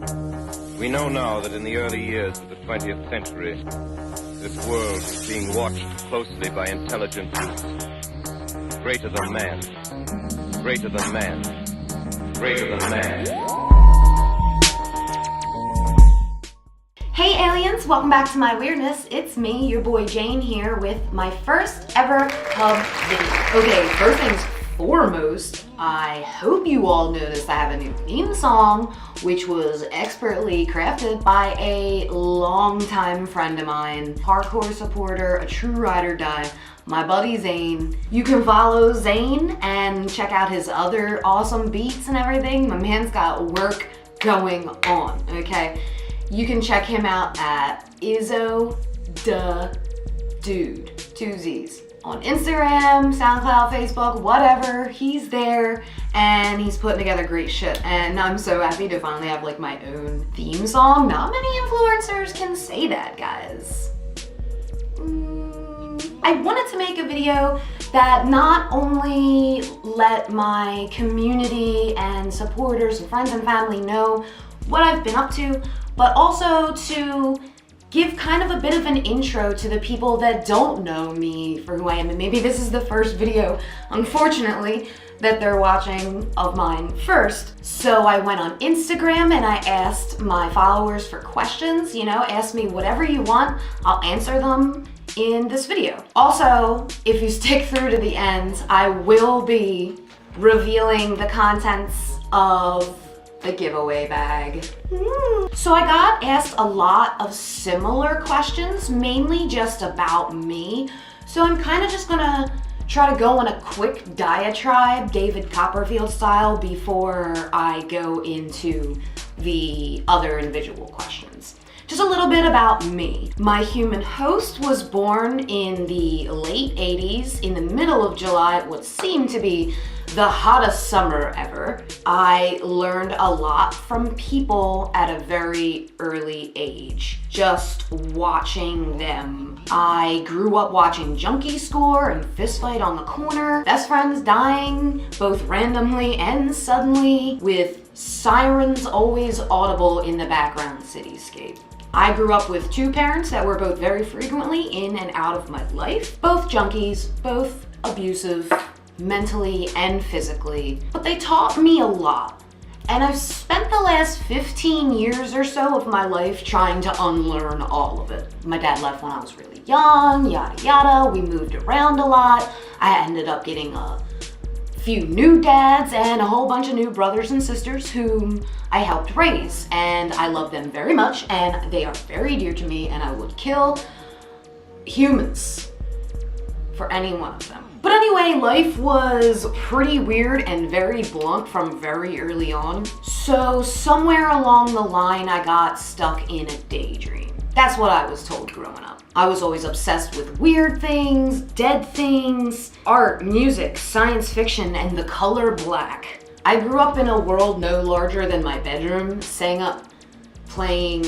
We know now that in the early years of the 20th century, this world is being watched closely by intelligences greater than man, greater than man, greater than man. Hey aliens, welcome back to my weirdness. It's me, your boy Jane here with my first ever hub video. Okay, first things foremost, I hope you all noticed I have a new theme song, which was expertly crafted by a longtime friend of mine, hardcore supporter, a true ride or die, my buddy Zane. You can follow Zane and check out his other awesome beats and everything. My man's got work going on, okay? You can check him out at sizw, the dude, 2 Z's. On Instagram, SoundCloud, Facebook, whatever, he's there and he's putting together great shit. And I'm so happy to finally have like my own theme song. Not many influencers can say that, guys. I wanted to make a video that not only let my community and supporters and friends and family know what I've been up to, but also to give kind of a bit of an intro to the people that don't know me for who I am. And maybe this is the first video, unfortunately, that they're watching of mine first. So I went on Instagram and I asked my followers for questions, you know, ask me whatever you want, I'll answer them in this video. Also, if you stick through to the end, I will be revealing the contents of the giveaway bag. So I got asked a lot of similar questions, mainly just about me. So I'm kind of just gonna try to go on a quick diatribe, David Copperfield style, before I go into the other individual questions. Just a little bit about me. My human host was born in the late 80s, in the middle of July, what seemed to be the hottest summer ever. I learned a lot from people at a very early age, just watching them. I grew up watching Junkie Score and Fistfight on the Corner, best friends dying, both randomly and suddenly, with sirens always audible in the background cityscape. I grew up with 2 parents that were both very frequently in and out of my life, both junkies, both abusive, mentally and physically, but they taught me a lot. And I've spent the last 15 years or so of my life trying to unlearn all of it. My dad left when I was really young, yada yada, we moved around a lot. I ended up getting a few new dads and a whole bunch of new brothers and sisters whom I helped raise, and I love them very much and they are very dear to me, and I would kill humans for any one of them. But anyway, life was pretty weird and very blunt from very early on. So somewhere along the line, I got stuck in a daydream. That's what I was told growing up. I was always obsessed with weird things, dead things, art, music, science fiction, and the color black. I grew up in a world no larger than my bedroom, staying up playing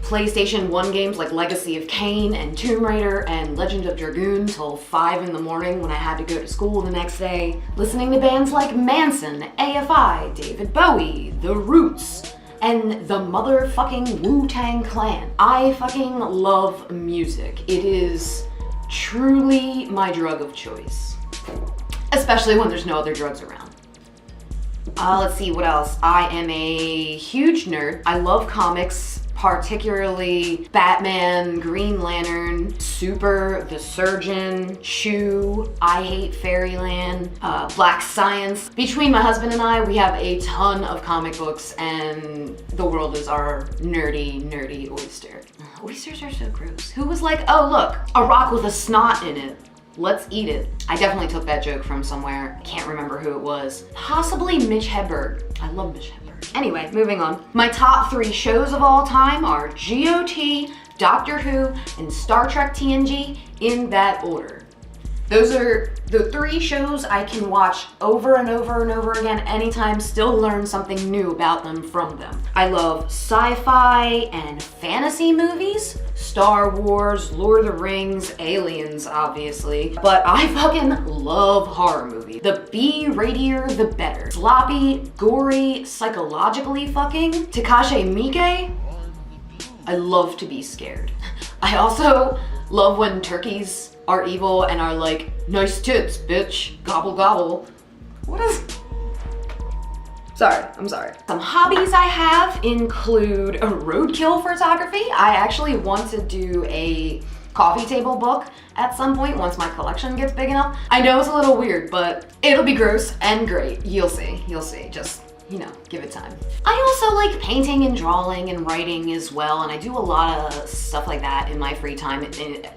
PlayStation 1 games like Legacy of Kain and Tomb Raider and Legend of Dragoon till 5 in the morning when I had to go to school the next day, listening to bands like Manson, AFI, David Bowie, The Roots, and the motherfucking Wu-Tang Clan. I fucking love music. It is truly my drug of choice, especially when there's no other drugs around. Let's see, what else? I am a huge nerd. I love comics, particularly Batman, Green Lantern, Super, The Surgeon, Chew, I Hate Fairyland, Black Science. Between my husband and I, we have a ton of comic books, and the world is our nerdy oyster. Oysters are so gross. Who was like, oh look, a rock with a snot in it, let's eat it. I definitely took that joke from somewhere. I can't remember who it was. Possibly Mitch Hedberg. I love Mitch Hedberg. Anyway, moving on. My top 3 shows of all time are GOT, Doctor Who, and Star Trek TNG, in that order. Those are the 3 shows I can watch over and over and over again anytime, still learn something new about them from them. I love sci-fi and fantasy movies, Star Wars, Lord of the Rings, Aliens, obviously, but I fucking love horror movies. The B-ratier, the better. Sloppy, gory, psychologically fucking. Takashi Miike, I love to be scared. I also love when turkeys are evil and are like, nice tits, bitch, gobble gobble. What is... Sorry, I'm sorry. Some hobbies I have include a roadkill photography. I actually want to do a coffee table book at some point once my collection gets big enough. I know it's a little weird, but it'll be gross and great. You'll see, just, you know, give it time. I also like painting and drawing and writing as well, and I do a lot of stuff like that in my free time,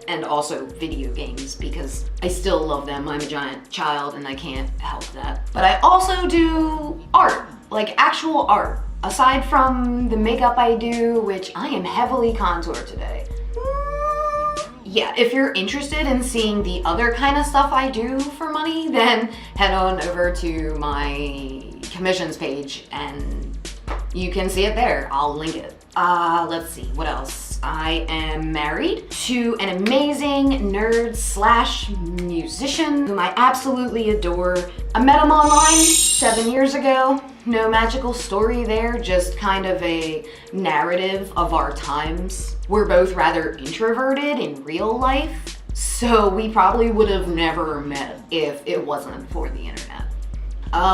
and also video games because I still love them. I'm a giant child and I can't help that. But I also do art, like actual art. Aside from the makeup I do, which I am heavily contoured today. Yeah, if you're interested in seeing the other kind of stuff I do for money, then head on over to my commissions page and you can see it there. I'll link it. Let's see, what else? I am married to an amazing nerd slash musician whom I absolutely adore. I met him online 7 years ago. No magical story there, just kind of a narrative of our times. We're both rather introverted in real life, so we probably would have never met if it wasn't for the internet.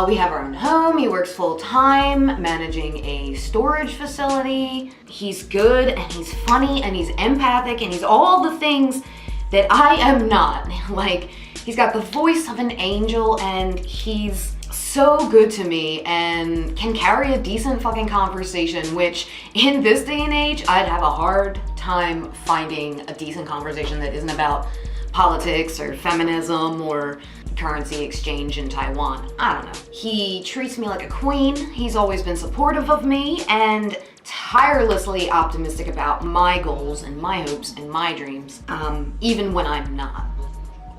We have our own home. He works full time, managing a storage facility. He's good and he's funny and he's empathic and he's all the things that I am not. Like, he's got the voice of an angel and he's so good to me and can carry a decent fucking conversation, which in this day and age, I'd have a hard time finding a decent conversation that isn't about politics or feminism or currency exchange in Taiwan. I don't know. He treats me like a queen. He's always been supportive of me and tirelessly optimistic about my goals and my hopes and my dreams, even when I'm not.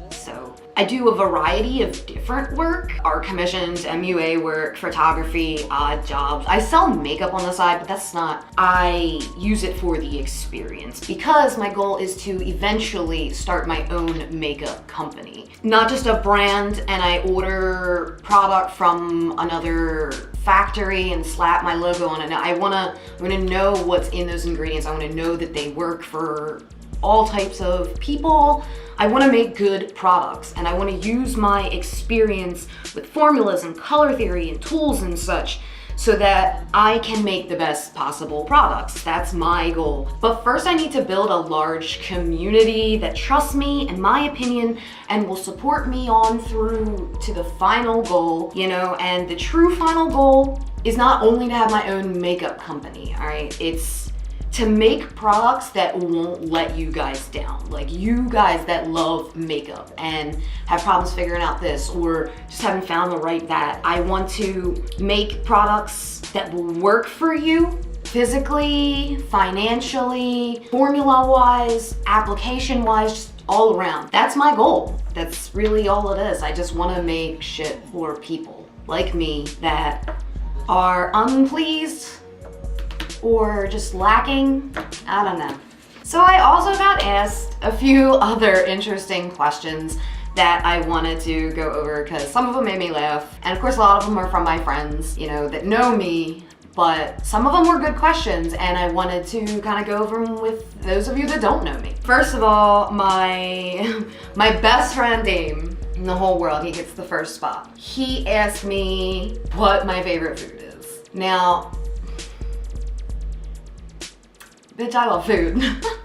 So I do a variety of different work, art commissions, MUA work, photography, odd jobs. I sell makeup on the side, but that's not, I use it for the experience because my goal is to eventually start my own makeup company. Not just a brand and I order product from another factory and slap my logo on it. I wanna know what's in those ingredients. I wanna know that they work for all types of people. I want to make good products and I want to use my experience with formulas and color theory and tools and such so that I can make the best possible products. That's my goal. But first I need to build a large community that trusts me and my opinion and will support me on through to the final goal, you know, and the true final goal is not only to have my own makeup company, all right? It's to make products that won't let you guys down. Like you guys that love makeup and have problems figuring out this or just haven't found the right that. I want to make products that will work for you physically, financially, formula-wise, application-wise, just all around. That's my goal. That's really all it is. I just want to make shit for people like me that are unpleased or just lacking, I don't know. So I also got asked a few other interesting questions that I wanted to go over because some of them made me laugh. And of course a lot of them are from my friends, you know, that know me, but some of them were good questions and I wanted to kind of go over them with those of you that don't know me. First of all, my best friend Dame in the whole world, he gets the first spot. He asked me what my favorite food is. Now, bitch, I love food.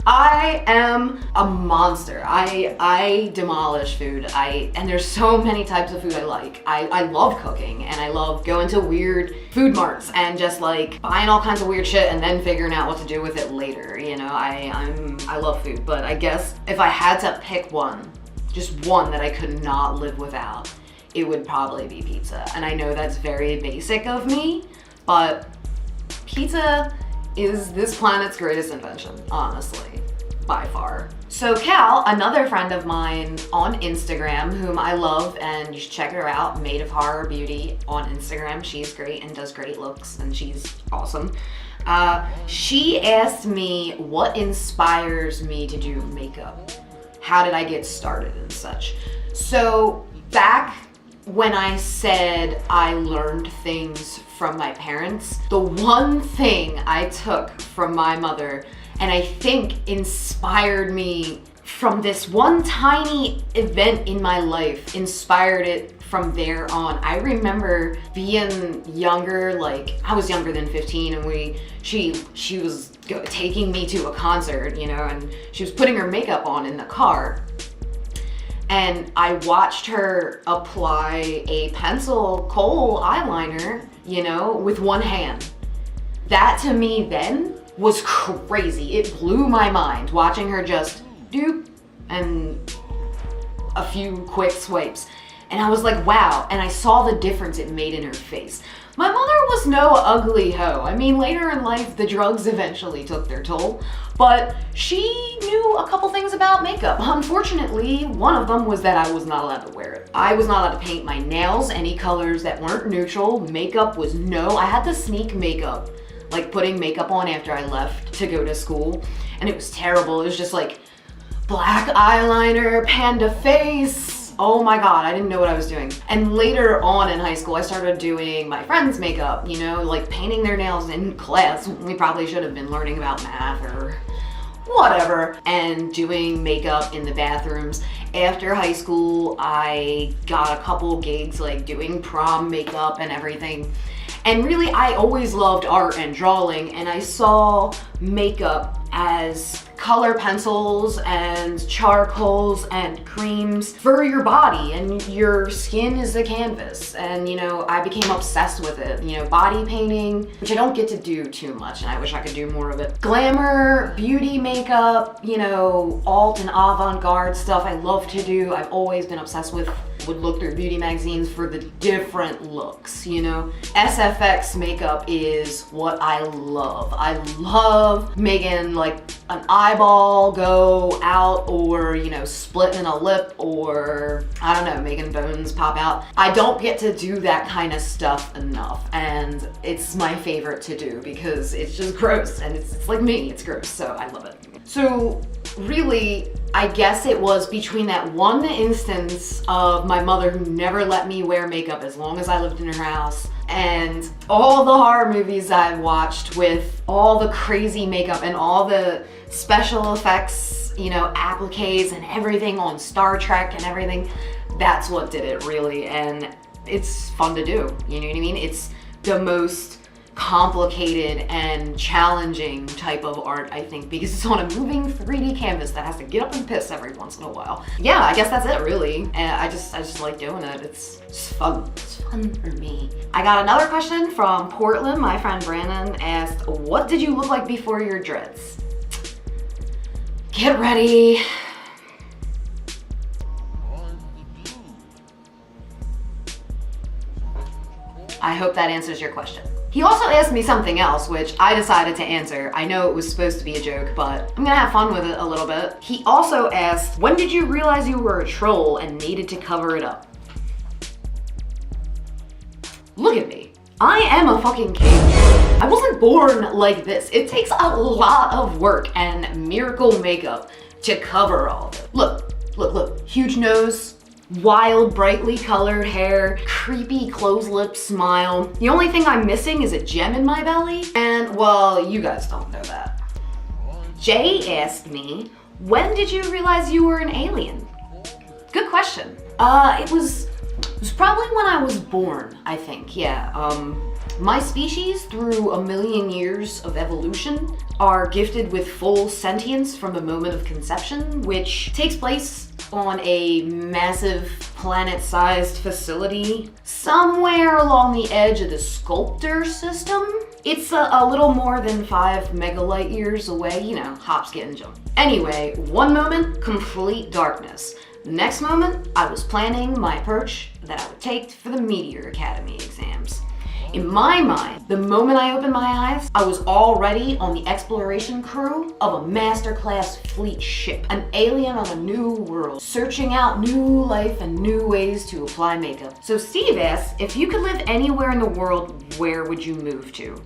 I am a monster. I demolish food. And there's so many types of food I like. I love cooking and I love going to weird food marts and just like buying all kinds of weird shit and then figuring out what to do with it later. You know, I love food, but I guess if I had to pick one, just one that I could not live without, it would probably be pizza. And I know that's very basic of me, but pizza is this planet's greatest invention, honestly. by far. So Cal, another friend of mine on Instagram, whom I love, and you should check her out, Maid of Horror Beauty on Instagram. She's great and does great looks, and she's awesome. She asked me what inspires me to do makeup. How did I get started and such? So back when I said I learned things from my parents, the one thing I took from my mother, and I think inspired me from this one tiny event in my life, inspired it from there on. I remember being younger, like I was younger than 15, and she was taking me to a concert, you know, and she was putting her makeup on in the car. And I watched her apply a pencil kohl eyeliner, you know, with one hand. That to me then was crazy. It blew my mind watching her just doop and a few quick swipes. And I was like, wow. And I saw the difference it made in her face. My mother was no ugly hoe. I mean, later in life, the drugs eventually took their toll, but she knew a couple things about makeup. Unfortunately, one of them was that I was not allowed to wear it. I was not allowed to paint my nails any colors that weren't neutral. Makeup was no. I had to sneak makeup, like putting makeup on after I left to go to school, and it was terrible. It was just like black eyeliner, panda face. Oh my God, I didn't know what I was doing. And later on in high school, I started doing my friends' makeup, you know, like painting their nails in class. We probably should have been learning about math or whatever, and doing makeup in the bathrooms. After high school, I got a couple gigs like doing prom makeup and everything. And really, I always loved art and drawing, and I saw makeup as color pencils and charcoals and creams for your body, and your skin is a canvas. And you know, I became obsessed with it. You know, body painting, which I don't get to do too much, and I wish I could do more of it. Glamour, beauty makeup, you know, alt and avant-garde stuff I love to do. I've always been obsessed with. Would look through beauty magazines for the different looks, you know. SFX makeup is what I love. I love making like an eyeball go out, or you know, splitting a lip, or I don't know, making bones pop out. I don't get to do that kind of stuff enough, and it's my favorite to do because it's just gross, and it's like me, it's gross, so I love it. So really, I guess it was between that one instance of my mother who never let me wear makeup as long as I lived in her house, and all the horror movies I've watched with all the crazy makeup and all the special effects, you know, appliques and everything on Star Trek and everything. That's what did it really, and it's fun to do, you know what I mean? It's the most complicated and challenging type of art, I think, because it's on a moving 3D canvas that has to get up and piss every once in a while. Yeah, I guess that's it really. And I just like doing it. It's fun. It's fun for me. I got another question from Portland. My friend Brandon asked, what did you look like before your dreads? Get ready. I hope that answers your question. He also asked me something else, which I decided to answer. I know it was supposed to be a joke, but I'm gonna have fun with it a little bit. He also asked, when did you realize you were a troll and needed to cover it up? Look at me. I am a fucking king. I wasn't born like this. It takes a lot of work and miracle makeup to cover all of it. Look, look, look. Huge nose, wild, brightly colored hair, creepy closed lip smile. The only thing I'm missing is a gem in my belly, and well, you guys don't know that. Jay asked me, when did you realize you were an alien? Good question. It was probably when I was born, I think, yeah. My species, through a million years of evolution, are gifted with full sentience from the moment of conception, which takes place on a massive planet-sized facility somewhere along the edge of the Sculptor system. It's a little more than 5 megalight years away, you know, hop, skip, and jump. Anyway, one moment, complete darkness. The next moment, I was planning my approach that I would take for the Meteor Academy exams. In my mind, the moment I opened my eyes, I was already on the exploration crew of a masterclass fleet ship, an alien on a new world, searching out new life and new ways to apply makeup. So Steve asks, if you could live anywhere in the world, where would you move to?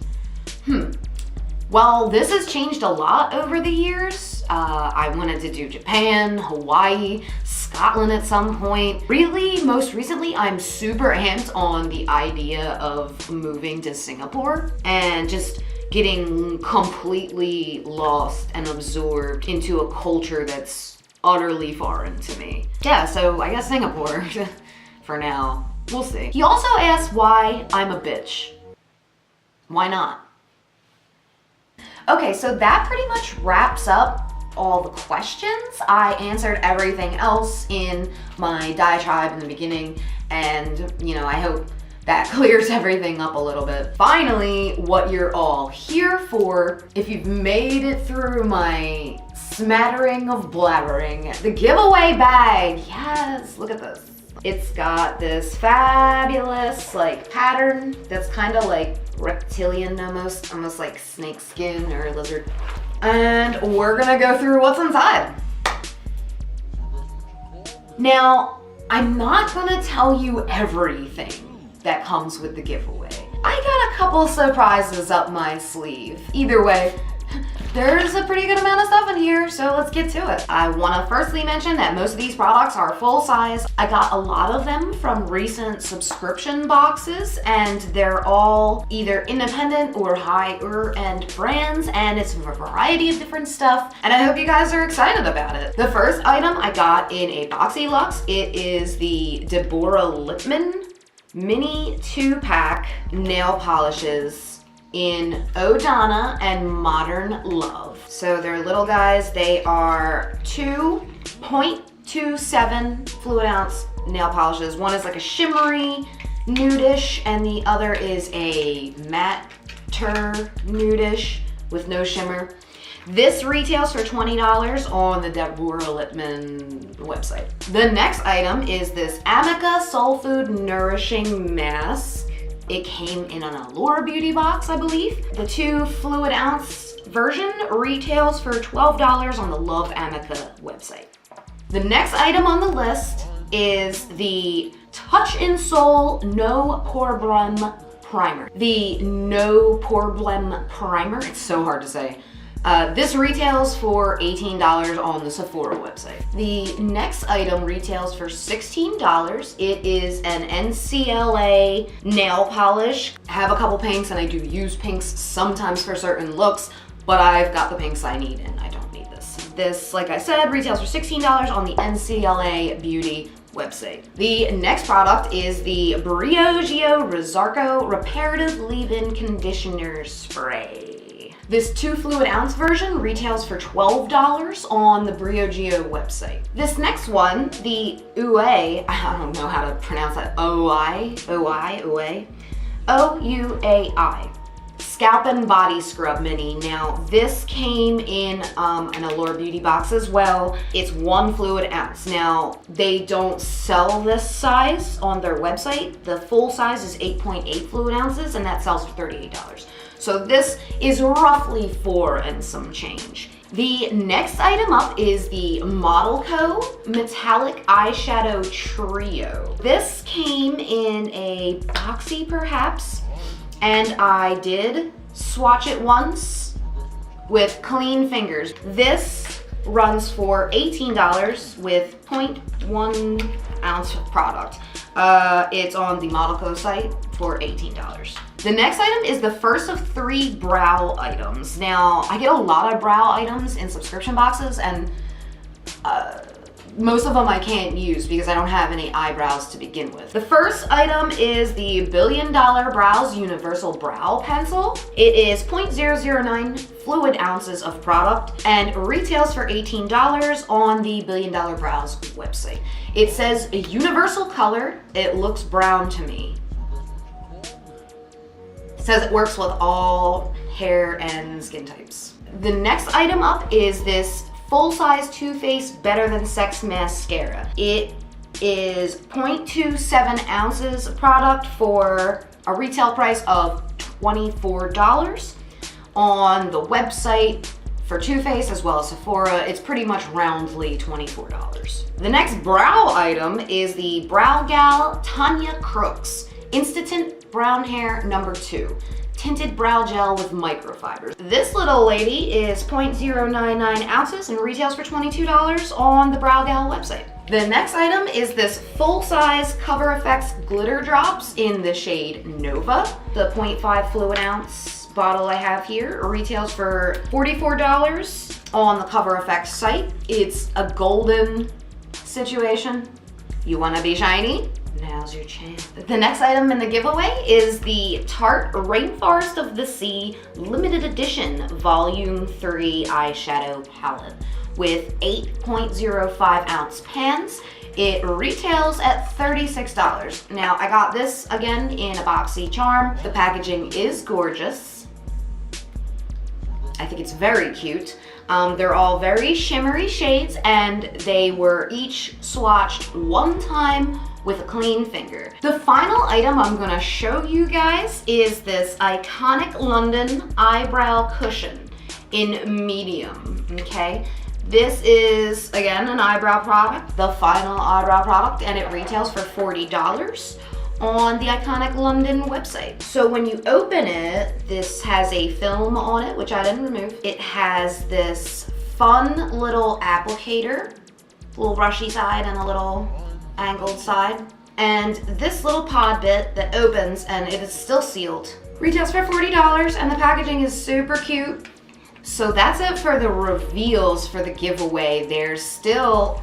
Well, this has changed a lot over the years. I wanted to do Japan, Hawaii, Scotland at some point. Really, most recently, I'm super amped on the idea of moving to Singapore and just getting completely lost and absorbed into a culture that's utterly foreign to me. Yeah, so I guess Singapore for now. We'll see. He also asks why I'm a bitch. Why not? Okay, so that pretty much wraps up all the questions. I answered everything else in my diatribe in the beginning, and I hope that clears everything up a little bit. Finally, what you're all here for, if you've made it through my smattering of blabbering, the giveaway bag. Yes, look at this. It's got this fabulous pattern that's kind of like reptilian almost like snake skin or lizard. And we're gonna go through what's inside. Now, I'm not gonna tell you everything that comes with the giveaway. I got a couple surprises up my sleeve. Either way, there's a pretty good amount of stuff in here, so let's get to it. I wanna firstly mention that most of these products are full size. I got a lot of them from recent subscription boxes, and they're all either independent or higher end brands, and it's a variety of different stuff, and I hope you guys are excited about it. The first item I got in a Boxy Luxe. It is the Deborah Lippman Mini 2-pack nail polishes in Donna and Modern Love. So they're little guys. They are 2.27 fluid ounce nail polishes. One is like a shimmery nudish, and the other is a matte-ter nudish with no shimmer. This retails for $20 on the Deborah Lippman website. The next item is this Amika Soulfood Nourishing Mask. It came in an Allure Beauty box, I believe. The 2 fluid ounce version retails for $12 on the Love Amika website. The next item on the list is the Touch in Soul No Poreblem Primer. The No Poreblem Primer, it's so hard to say. This retails for $18 on the Sephora website. The next item retails for $16. It is an NCLA nail polish. I have a couple pinks, and I do use pinks sometimes for certain looks, but I've got the pinks I need, and I don't need this. This, like I said, retails for $16 on the NCLA Beauty website. The next product is the Briogeo Rasarco Reparative Leave-In Conditioner Spray. This 2 fluid ounce version retails for $12 on the Briogeo website. This next one, the ouai, I don't know how to pronounce that, ouai, O-U-A-I, Scalp and Body Scrub Mini. Now, this came in an Allure Beauty box as well. It's 1 fluid ounce. Now, they don't sell this size on their website. The full size is 8.8 fluid ounces, and that sells for $38. So this is roughly 4 and some change. The next item up is the Model Co. Metallic Eyeshadow Trio. This came in a boxy perhaps, and I did swatch it once with clean fingers. This runs for $18 with 0.1 ounce of product. It's on the Model Co. site for $18. The next item is the first of 3 brow items. Now, I get a lot of brow items in subscription boxes, and most of them I can't use because I don't have any eyebrows to begin with. The first item is the Billion Dollar Brows Universal Brow Pencil. It is 0.009 fluid ounces of product and retails for $18 on the Billion Dollar Brows website. It says a universal color. It looks brown to me. It says it works with all hair and skin types. The next item up is this full-size Too Faced Better Than Sex mascara. It is 0.27 ounces of product for a retail price of $24. On the website for Too Faced as well as Sephora, it's pretty much roundly $24. The next brow item is the briogeo Tanya Crooks Instant Brown Hair number 2. Tinted brow gel with microfibers. This little lady is 0.099 ounces and retails for $22 on the briogeo website. The next item is this full-size Cover FX glitter drops in the shade Nova. The 0.5 fluid ounce bottle I have here retails for $44 on the Cover FX site. It's a golden situation. You wanna be shiny? Now's your chance. The next item in the giveaway is the Tarte Rainforest of the Sea Limited Edition Volume 3 Eyeshadow Palette with 8.05 ounce pans. It retails at $36. Now, I got this again in a boxy charm. The packaging is gorgeous. I think it's very cute. They're all very shimmery shades and they were each swatched one time with a clean finger. The final item I'm gonna show you guys is this iconic London eyebrow cushion in medium, okay? This is, again, an eyebrow product, the final eyebrow product, and it retails for $40 on the iconic London website. So when you open it, this has a film on it, which I didn't remove. It has this fun little applicator, little brushy side and a little angled side, and this little pod bit that opens and it is still sealed. Retails for $40 and the packaging is super cute. So that's it for the reveals for the giveaway. There's still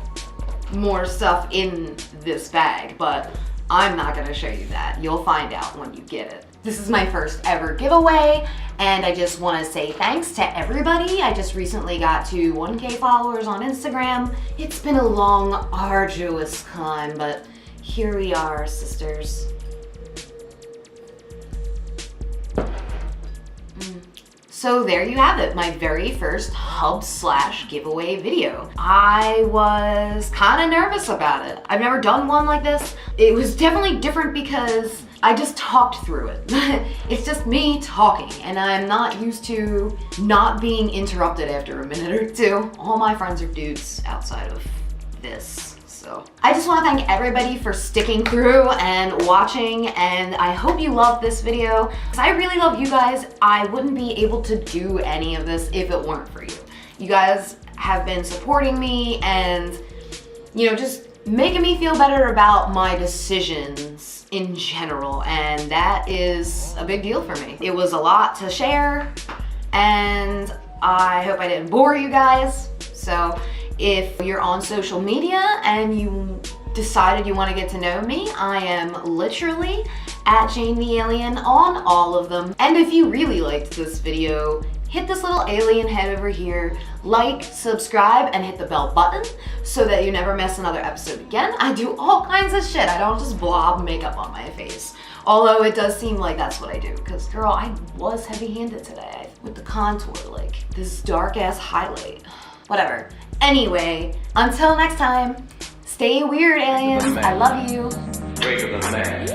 more stuff in this bag, but I'm not gonna show you that. You'll find out when you get it. This is my first ever giveaway, and I just wanna say thanks to everybody. I just recently got to 1K followers on Instagram. It's been a long, arduous climb, but here we are, sisters. So there you have it, my very first hub/giveaway video. I was kind of nervous about it. I've never done one like this. It was definitely different because I just talked through it. It's just me talking, and I'm not used to not being interrupted after a minute or two. All my friends are dudes outside of this. So I just want to thank everybody for sticking through and watching, and I hope you loved this video because I really love you guys. I wouldn't be able to do any of this if it weren't for you. You guys have been supporting me and, you know, just making me feel better about my decisions in general, and that is a big deal for me. It was a lot to share, and I hope I didn't bore you guys. So if you're on social media and you decided you want to get to know me, I am literally at Jane the Alien on all of them. And if you really liked this video, hit this little alien head over here, like, subscribe, and hit the bell button so that you never miss another episode again. I do all kinds of shit. I don't just blob makeup on my face. Although it does seem like that's what I do, because girl, I was heavy-handed today with the contour, like this dark ass highlight. Whatever. Anyway, until next time, stay weird, aliens. I love you. Greater than man.